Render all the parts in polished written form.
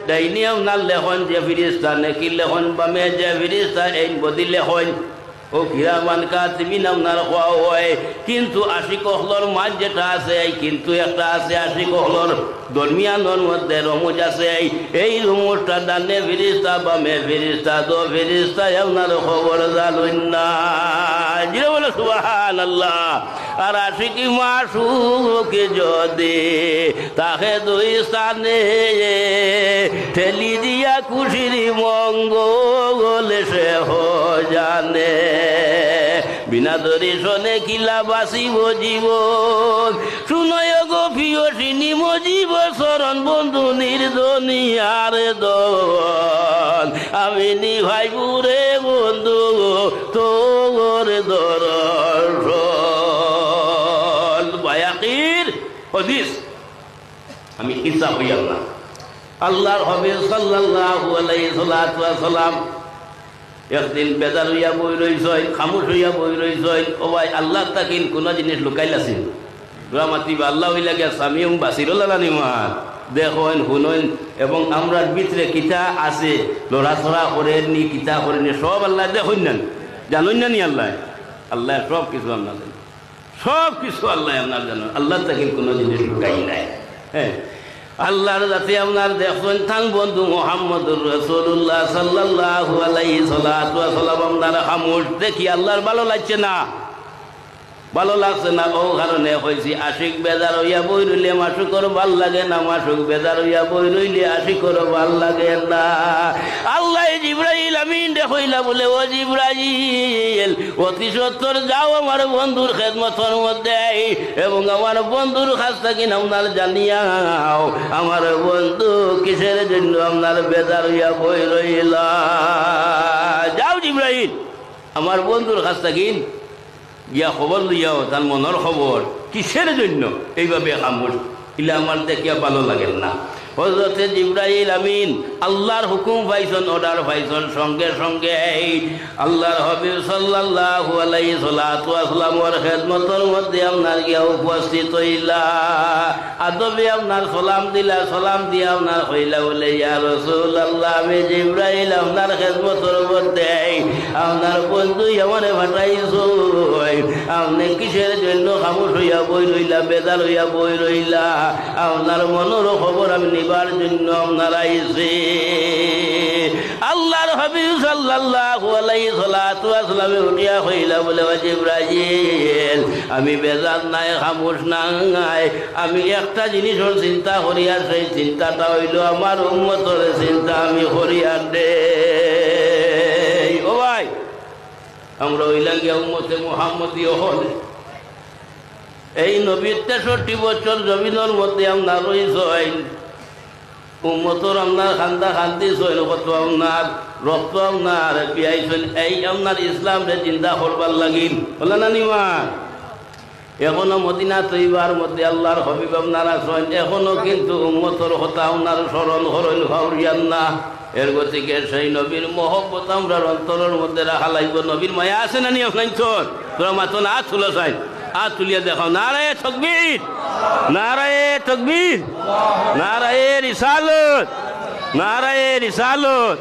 ডাইনি আপনার লেখন যে ফিরিস্তা নেকি লেখন বামে যে ফিরিস্তা এই বদি লেখন ও কিরামান কাতিবিন আপনার হওয়া হয় কিন্তু আশিক হলর মাঝ যেটা আছে কিন্তু একটা আছে আশিক হলর দরমিয়ানোর মধ্যে রমুজ আছে এই রমুজটা ডানে ফিরিস্তা বামে ফিরিস্তা দো ফিরিস্তা আপনার খবর জানুন না জিরে বলে সুবহানাল্লাহ আর আশিকি মাসুকে যদি তাকে দুই স্থানে ঠেলি দিয়া খুশির মঙ্গল সে জানে বিনা দর্শনে কিলা বাসিব জীবন শুনয় গো প্রিয়সিনী মজিব শরণ বন্ধু নির্দনী আর দন আমি নিভাইবুরে বন্ধু তোর দর্শন বায়াকির হদিস আমি ইচ্ছা হইয়াল না আল্লাহর হাবিব সাল্লাল্লাহু আলাইহি সাল্লাম একদিন বেজার হইয়া বই রইছই খামোশ হইয়া বই রইছই ও ভাই আল্লাহ তাকিন কোনো জিনিস লুকাইলাছিল মাতিবা আল্লাহ হইলা গিয়া স্বামীম বাসিরুল্লাহ নিমান দেখুন শুনুন এবং আমরা ভিতরে কিতা আছে লড়াছড়া করেননি কিতা করেনি সব আল্লাহ দেখুন না জানুন না নি আল্লাহ আল্লাহ সব কিছু আপনার জানেন সব কিছু আল্লাহ আপনার জানেন আল্লাহ তাকিন কোনো জিনিস লুকাই নাই হ্যাঁ আল্লাহর যাতে আপনার দেখুন থান বন্ধু মুহাম্মদুর রাসূলুল্লাহ সাল্লাল্লাহু আলাইহি সাল্লাম আপনার খামোশ দেখি আল্লাহর ভালো লাগছে না ভালো লাগছে না ও কারণে হয়েছি আশিক বেজার হইয়া বই রইলে মাসুকর ভাল লাগে না মাসুক বেজার হইয়া বই রইলে আশিকর ভাল লাগে না আল্লাহ জিবরাইল আমিন দেখইলা বলে ও জিবরাইল অতি সত্তর যাও আমার বন্ধুর খেদমতের মধ্যে এবং আমার বন্ধুর কাছ থেকে আপনার জানিয়াও আমার বন্ধু কিসের জন্য আপনার বেজার হইয়া বই রইলা যাও জিবরাইল আমার বন্ধুর কাছ থেকে গিয়া খবর লইয়াও তার মনের খবর কিসের জন্য এইভাবে খামোশ ইলে আমার দেখিয়া ভালো লাগেন না হযরতে জিবরাইল আমিন আল্লাহর হুকুম পাইছেন অর্ডার পাইছেন সঙ্গে সঙ্গে আল্লাহর হাবিব সাল্লাল্লাহু আলাইহি সাল্লামের খেদমতের মধ্যে আপনার গিয়া উপস্থিত হইলা আদবে আপনার সালাম দিলা সালাম দিয়া আপনার হইলা বলে ইয়া রাসূলুল্লাহ আমি জিবরাইল আপনার খেদমতের মধ্যে আপনার বন্ধু আমারে পাঠাইছো আপনি কিসের জন্য খামোশ হইয়া বই রইলা বেজার হইয়া বই রইলা আপনার মনের খবর আমি নিবার জন্য আপনার আইছে আল্লাহর হাবিব সাল্লাল্লাহু আলাইহি সাল্লাম উঠিয়া হইলা বলে ও জিবরাইল আমি বেজার নাই খামোশ নাই আমি একটা জিনিসের চিন্তা করিয়া সেই চিন্তাটা হইল আমার উম্মতের চিন্তা আমি করিয়া দে ও ভাই আমরা হইলাম গিয়া উম্মতে মুহাম্মদীয় হল এই নবীর 63 বছর জমিনের মধ্যে আপনার রইছেন উম্মতর আপনার খান্দা খান্দি সৈন কত আপনার রক্ত আপনার পিয়াইছেন এই আপনার ইসলামরে চিন্তা করবার লাগিল বলে না নিমা এখনো মদিনা তৈবার মধ্যে আল্লাহর হাবিব আপনার আছেন এখনো কিন্তু উম্মতর কথা আপনার স্মরণ করেন ভাউরিয়ান না এর গতিকে সেই নবীর মহব্বত আমরা অন্তরের মধ্যে রাখা লাগবে নবীর মায়া আছে না নি আপনার তোরা মাতো না তুলো চাই হাত তুলিয়া দেখাও নারায়ে তাকবীর নারায়ে তাকবীর নারায়ে রিসালাত নারায়ে রিসালাত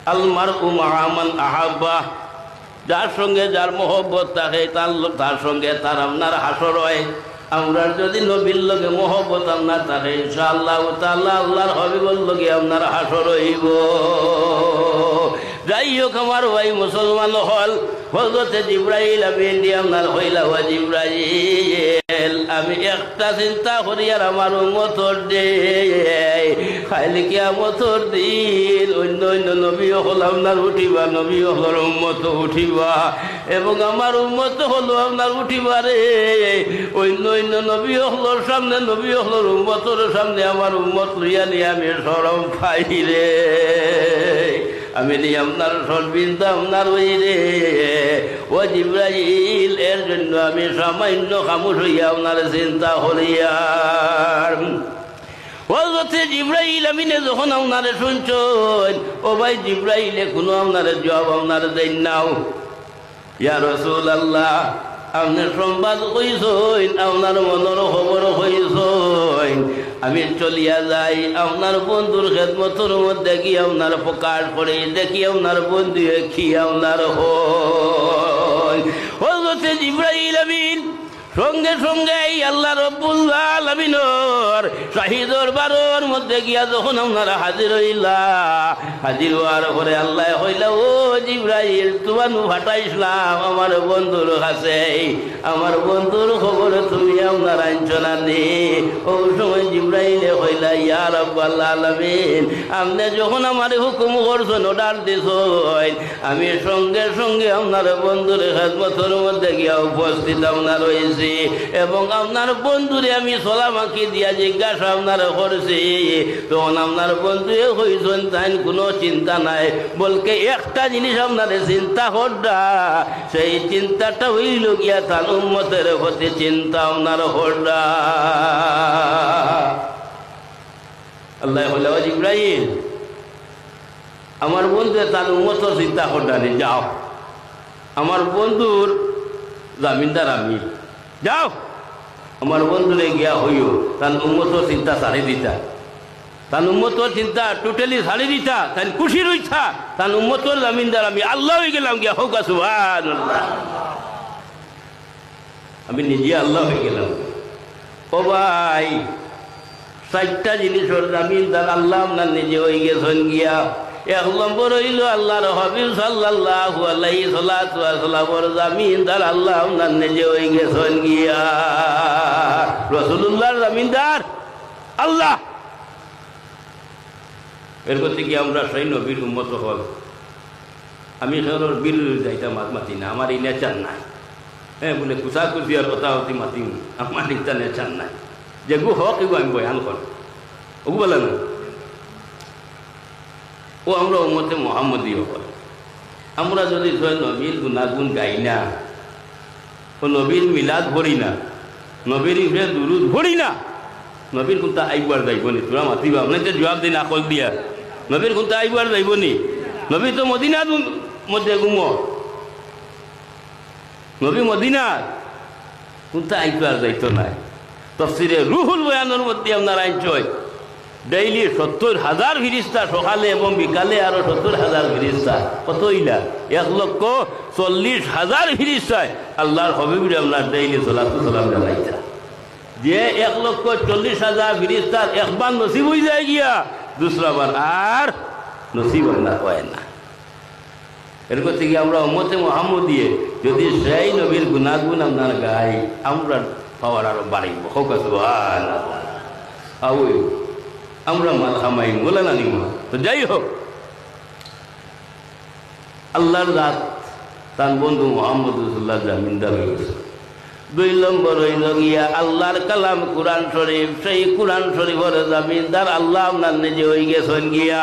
আল মারউ মা'a মান আহাব্বা যার সঙ্গে যার মহব্বত থাকে তার সঙ্গে তার আপনার হাসর হয় আমরা যদি নবীর লগে মহব্বত আপনার থাকে ইনশাআল্লাহ তাআলা আল্লাহর হাবিবের লগে আপনার হাসর হইব যাই হোক আমার ভাই মুসলমান হল হযরতে জিবরাইল আমিন দিয়ে আপনার হইলা ও জিবরাইল আমি একটা চিন্তা করি আর আমার উম্মতর দে খাইলে কিয়ামতর দিন অন্য অন্য নবী হল আপনার উঠিবা নবী হলর উম্মত উঠিবা এবং আমার উম্মত হলো আপনার উঠিবারে অন্য অন্য নবী হলর সামনে নবী হলর উম্মতর সামনে আমার উম্মত লইয়া নিয়ে আমি শরম পাই রে আমি নি আপনার সর্বিন্দা আপনার ওই রে ও জিবরাইল এর জন্য আমি সামান্য খামোশ হইয়া আপনার চিন্তা করিয়ার হযরতে জিবরাইল আমিনে যখন আপনারে শুনছেন ও ভাই জিবরাইলে কোনো আপনারে জবাব আপনারে দেন নাও ইয়া রাসূলুল্লাহ আপনি সংবাদ কইছেন আপনার মনের খবর কইছেন আমি চলিয়া যাই আপনার বন্ধুর খেদমতের মধ্যে কি আপনার প্রকাশ করে দেখি আপনার বন্ধু কি আপনার হযরত জিবরাইল আমিন সঙ্গে সঙ্গে আল্লাহ রব্বুল আলামিনের শাহী দরবারের মধ্যে গিয়া যখন আপনারা হাজির হইলা, হাজির হওয়ার পরে আল্লাহ হইলা, ও জিবরাইল তোমার ফাটাইছিলাম আমার বন্ধুর কাছে, আমার বন্ধুর খবর তুমি আপনার আনছো না নি। ও সময় জিবরাইলে হইলা, ইয়া রাব্বাল আলামিন আপনি যখন আমার হুকুম করছেন, অর্ডার দিছেন, আমি সঙ্গে সঙ্গে আপনার বন্ধুর খেদমতের মধ্যে গিয়া উপস্থিত আপনার রয়েছে এবং আপনার বন্ধুরে আমি সোলামাকি দিয়া জিজ্ঞাসা আপনার করছি। তখন আপনার বন্ধু হইছেন তাই কোনো চিন্তা নাই, বলকে একটা জিনিস আপনার চিন্তা হড্ডা, সেই চিন্তাটা হইল গিয়া তার উম্মতের প্রতি চিন্তা আপনার হড্ডা। আল্লাহ বলে, জিবরাইল আমার বন্ধু তার উম্মতের চিন্তা হড্ডা নেই, যাও আমার বন্ধুর জামিনদার আমি, যাও আমার বন্ধুরে গিয়া হইও তার উম্মতর চিন্তা ছাড়ি দিতা, তার উম্মতর চিন্তা টোটালি ছাড়ি দিতা, তাই খুশি রইছা, তার উম্মতর জামিনদার আমি আল্লাহ হয়ে গেলাম গিয়া, হোক সুবহানাল্লাহ, আমি নিজে আল্লাহ হয়ে গেলাম। ও ভাই, 4টা জিনিসের জামিনদার আল্লাহ আপনার নিজে হয়ে গেছেন গিয়া। 1 নম্বর হইল আল্লাহর হাবিব সাল্লাল্লাহু আলাইহি সাল্লামের জামিনদার আল্লাহ আপনার নিজে হয়ে গেছেন গিয়া। রাসূলুল্লাহর জামিনদার আল্লাহ। এরপর থেকে আমরা সেই নবীর উম্মত হল। আমি সেগুলোর বীর যাইতা মাতি না, আমার এই নেচার নাই। হ্যাঁ বলে কুচাকুচি আর কথা হতি মাতিম, আমার এটা নেচার নাই। যেগু হক এগু আমি বয়ান কর, ওগু বলে না। ও আমরা উম্মতে মুহাম্মদী হল। আমরা যদি নবীর গুণাগুণ গাই না, ও নবীর মিলাদ ভরি না, নবীর ইফরে দুরুদ ভরি না, নবীর কোনটা আইবার যাইব নি? তোরা মাতিবা আপনি যে জবাব দিন আকল দিয়া, নবীর কোনটা আইবার যাইব নি? নবী তো মদিনার মধ্যে গুম, নবী মদিনার কোনটা আইবার যাইতো নাই। তাফসীরে রুহুল বয়ানের মধ্যে আপনার আইনছয় ডেইলি 70,000 ফিরিস্তা সকালে এবং বিকালে, আরো 70,000 ফিরিস্তা, কত হইলা 1,40,000 ফিরিস্তায় আল্লাহর হবিবরে আপনার ডেইলি সালাতু সালাম জানাইতা। যে 1,40,000 ফিরিস্তার একবার নসিব হয়ে যায় গিয়া, দুসরাবার আর নসিব আপনার হয় না। এরপর থেকে আমরা উম্মতে মুহাম্মদী যদি সেই নবীর গুণাগুণ আপনার গাই, আমরা পাওয়ার আরো বাড়িব। হোক সুবহানাল্লাহ। আউই আমরা মাল হামাই বলে না নিব। তো যাই হোক, আল্লাহর রাত তার বন্ধু মোহাম্মদ রাসূলুল্লাহ জামিনদার হয়ে গেছে। 2 নম্বর হইল গিয়া আল্লাহর কালাম কুরআন শরীফ, সেই কুরআন শরীফের জামিনদার আল্লাহ আপনার নিজে হয়ে গেছেন গিয়া।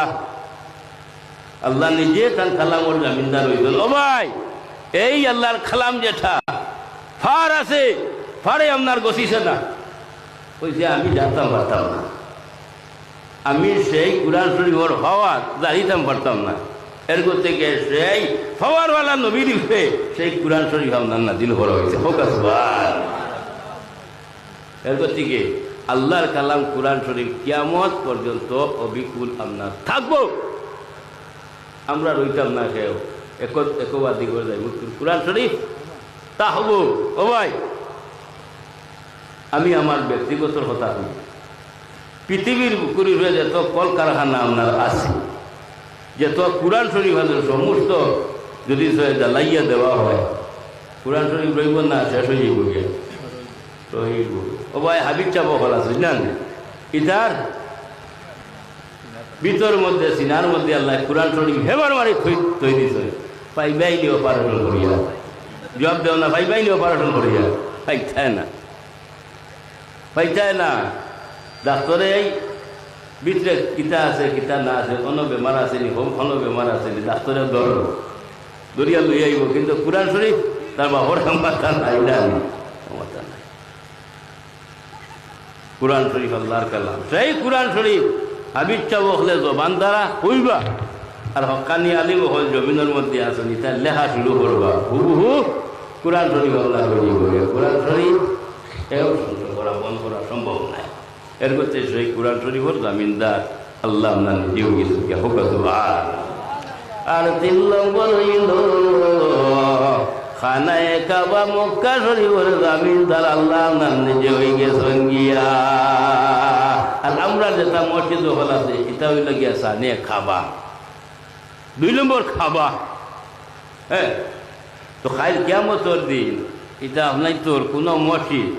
আল্লাহ নিজে তার কালামর জামিনদার হয়েছেন। ও ভাই, এই আল্লাহর কালাম যেটা ফার আছে, ফারে আপনার গছিছে না, কইছে আমি জানতাম পারতাম না, আমি সেই কুরআন শরীফের হওয়া জানিতাম পারতাম না। এরপর থেকে সেই হওয়ারওয়ালা নবী লিখে সেই কুরআন শরীফ আপনার নাজিল করা হয়েছে। হোক সুবহানাল্লাহ। এরপর থেকে আল্লাহর কালাম কুরআন শরীফ কিয়ামত পর্যন্ত অবিকুল আপনার থাকবো। আমরা রইতাম না, কেউ একবাদি করে যাইব কুরআন শরীফ তা হব। ও ভাই, আমি আমার ব্যক্তিগত কথা বলি, পৃথিবীর বুকুরি হয়ে যত কলকারখানা আপনার আছে, যত কুরআন শরীফ আছে সমস্ত যদি জ্বালাইয়া দেওয়া হয়, কুরআন শরীফ রইব না, শেষ হয়ে যাইব গিয়া রহিব। ও ভাই, হাবিব চাপ হল আছে না, ইটার ভিতর মধ্যে সিনার মধ্যে আল্লাহ কুরআন শরীফ হেবার মারি তৈরি দিছে। পাইবাইনি অপারেশন করিয়া জবাব দেও না, পাইবাইনি অপারেশন করিয়া পাইতায় না, পাইতায় না। ডাক্তরে এই ভিতরে কিতা আছে কিতা না আছে, কোনো বেমার আসেনি, কোনো বেমার আসেনি, ডাক্তরে দরিয়া লই আইব, কিন্তু কুরআন শরীফ তার বাবার ক্ষমতা নাই, না ক্ষমতা নাই। কুরআন শরীফ আল্লাহর কালাম, সেই কুরআন শরীফ হাবিব চাব হলে জবান দ্বারা কইবা, আর হকানি আলিম হল জমিনের মধ্যে আসেনি, তার লেখা শুরু করবা হুবহু কুরআন শরীফ আল্লাহ করিব। কুরআন শরীফ এও সংগ্রহ করা বন্ধ করা সম্ভব নাই। এর করতে সেই কোরআন শরীফর জামিনদার আল্লাহ আপনার নিজেও কিছু আর 3 নম্বর হইল খানায় কাবা মক্কা শরীফের জামিনদার আল্লাহ আপনার নিজে হয়ে গেছেন গিয়া। আর আমরা যেটা মসজিদ হল আছে এটা হইল গিয়া সানে খাবা। 2 নম্বর খাবা। হ্যাঁ, তো খাই কিয়ামতের দিন এটা আপনার তোর কোনো মসজিদ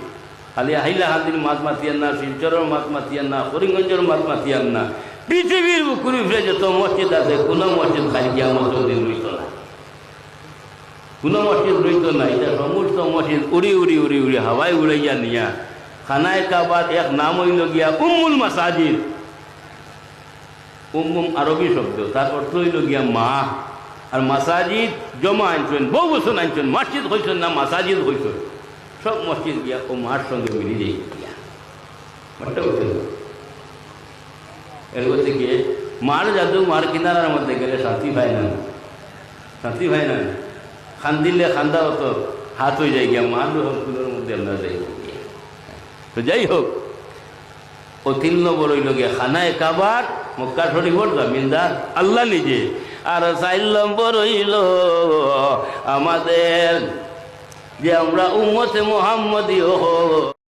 খালি হাইলা হান্দির মাত মাতিয়ান না, শিলচরের মাত মাতিয়ান না, করিমগঞ্জের মাত মাতিয়ান না, পৃথিবীর বুকুরি ফিরে যত মসজিদ আছে কোনো মসজিদ খালি কিয়ামতের দিন রইত না, কোনো মসজিদ রইত না। এটা সমস্ত মসজিদ উড়ি উড়ি উড়ি উড়ি হাওয়ায় উড়াইয়া নিয়া খানায় কাবার এক নাম হইল গিয়া উম্মুল মাসাজিদ। উম্মুম আরবি শব্দ, তার অর্থ হইল গিয়া মা। আর মাসাজিদ জমা আনছেন, বহু বছর আনছেন, মসজিদ হয়েছেন না মাসাজিদ হয়েছেন, সব মসজিদ গিয়া ও মার সঙ্গে মিলি যাই গিয়া মারটা হচ্ছেন। এর করতে গিয়ে মার জাদু মার কিনারার মধ্যে গেলে শান্তি পায় না, শান্তি পায় না। খান দিলে খান্দা হতো হাত হয়ে যায় গিয়া মার হকুলের মধ্যে আমরা যাই গিয়া। তো যাই হোক, ও 3 নম্বর হইল গিয়া খানায় কাবার মক্কা শরীফর জামিনদার আল্লাহ নিজে। আর 4 নম্বর হইল আমাদের যে আমরা উম্মতে মুহাম্মদী